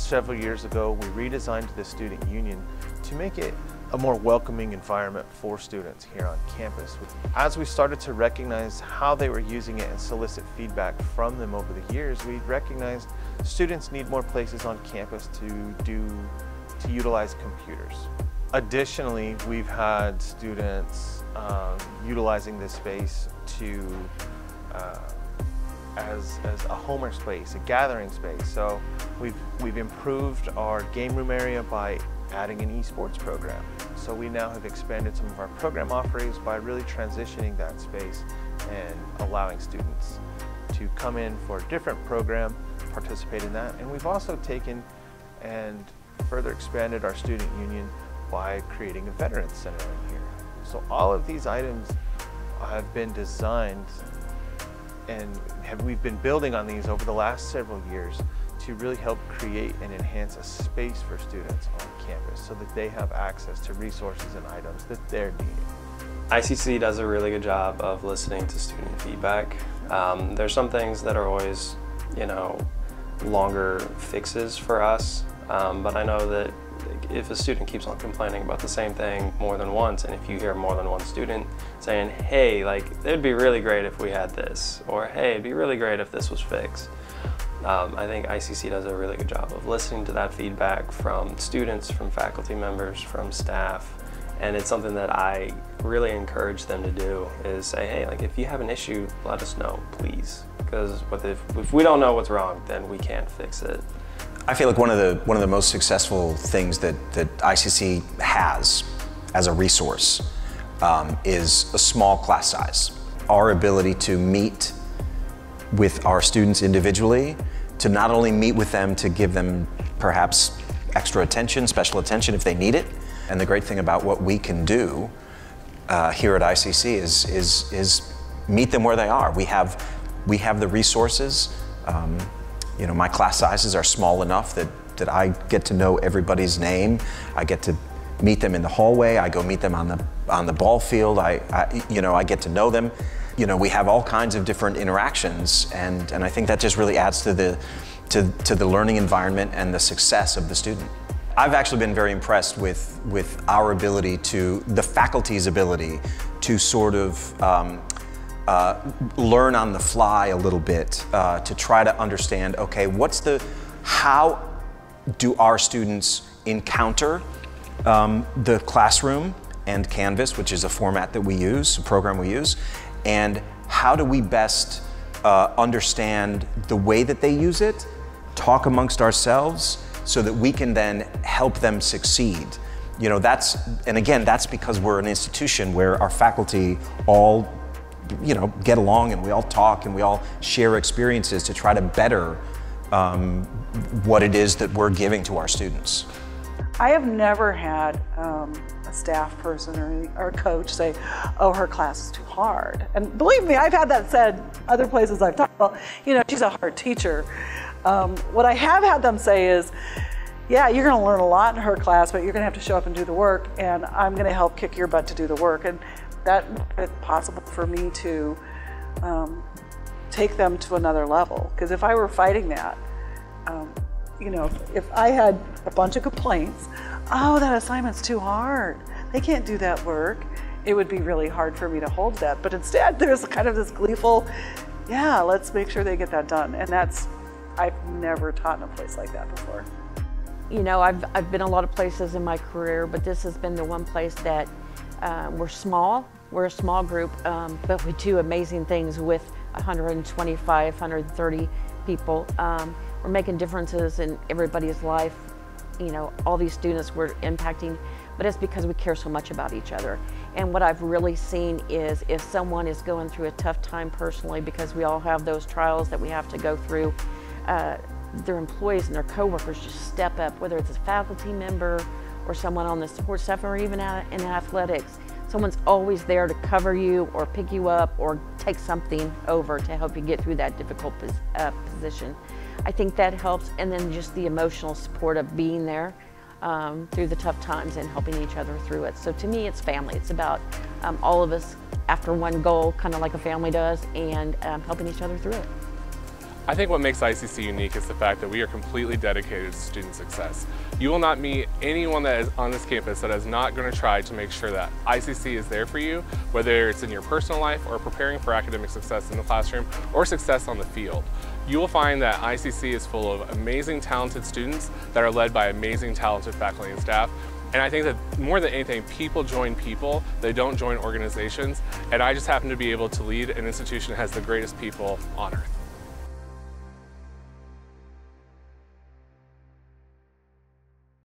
several years ago, we redesigned the student union to make it a more welcoming environment for students here on campus. As we started to recognize how they were using it and solicit feedback from them over the years, we recognized students need more places on campus to utilize computers. Additionally, we've had students utilizing this space as a homer space, a gathering space. So we've improved our game room area by adding an esports program. So we now have expanded some of our program offerings by really transitioning that space and allowing students to come in for a different program, participate in that. And we've also taken and further expanded our student union by creating a Veterans Center in here. So all of these items have been designed, and we've been building on these over the last several years to really help create and enhance a space for students on campus so that they have access to resources and items that they're needing. ICC does a really good job of listening to student feedback. There's some things that are always, longer fixes for us, but I know that if a student keeps on complaining about the same thing more than once, and if you hear more than one student saying, hey, it'd be really great if we had this, or hey, it'd be really great if this was fixed. I think ICC does a really good job of listening to that feedback from students, from faculty members, from staff, and it's something that I really encourage them to do, is say, hey, if you have an issue, let us know, please, because if we don't know what's wrong, then we can't fix it. I feel like one of the most successful things that ICC has as a resource is a small class size. Our ability to meet with our students individually, to not only meet with them to give them perhaps extra attention, special attention if they need it. And the great thing about what we can do here at ICC is meet them where they are. We have the resources. My class sizes are small enough that I get to know everybody's name. I get to meet them in the hallway. I go meet them on the ball field. I get to know them. We have all kinds of different interactions, and I think that just really adds to the learning environment and the success of the student. I've actually been very impressed with our ability the faculty's ability to sort of learn on the fly a little bit, to try to understand, okay, how do our students encounter the classroom and Canvas, which is a format that we use, a program we use, and how do we best understand the way that they use it, talk amongst ourselves, so that we can then help them succeed. And again, that's because we're an institution where our faculty all get along, and we all talk and we all share experiences to try to better what it is that we're giving to our students. I have never had a staff person or a coach say, oh, her class is too hard. And believe me, I've had that said other places I've talked about, she's a hard teacher. What I have had them say is, yeah, you're gonna learn a lot in her class, but you're gonna have to show up and do the work, and I'm gonna help kick your butt to do the work. And that made it possible for me to take them to another level. Because if I were fighting that, if I had a bunch of complaints, oh, that assignment's too hard, they can't do that work, it would be really hard for me to hold that. But instead, there's kind of this gleeful, yeah, let's make sure they get that done. And I've never taught in a place like that before. I've been a lot of places in my career, but this has been the one place that we're small. We're a small group, but we do amazing things with 125, 130 people. We're making differences in everybody's life. All these students we're impacting, but it's because we care so much about each other. And what I've really seen is if someone is going through a tough time personally, because we all have those trials that we have to go through, their employees and their coworkers just step up, whether it's a faculty member or someone on the support staff or even in athletics. Someone's always there to cover you or pick you up or take something over to help you get through that difficult position. I think that helps, and then just the emotional support of being there through the tough times and helping each other through it. So to me, it's family. It's about all of us after one goal, kind of like a family does, and helping each other through it. I think what makes ICC unique is the fact that we are completely dedicated to student success. You will not meet anyone that is on this campus that is not going to try to make sure that ICC is there for you, whether it's in your personal life or preparing for academic success in the classroom or success on the field. You will find that ICC is full of amazing, talented students that are led by amazing, talented faculty and staff. And I think that more than anything, people join people, they don't join organizations. And I just happen to be able to lead an institution that has the greatest people on earth.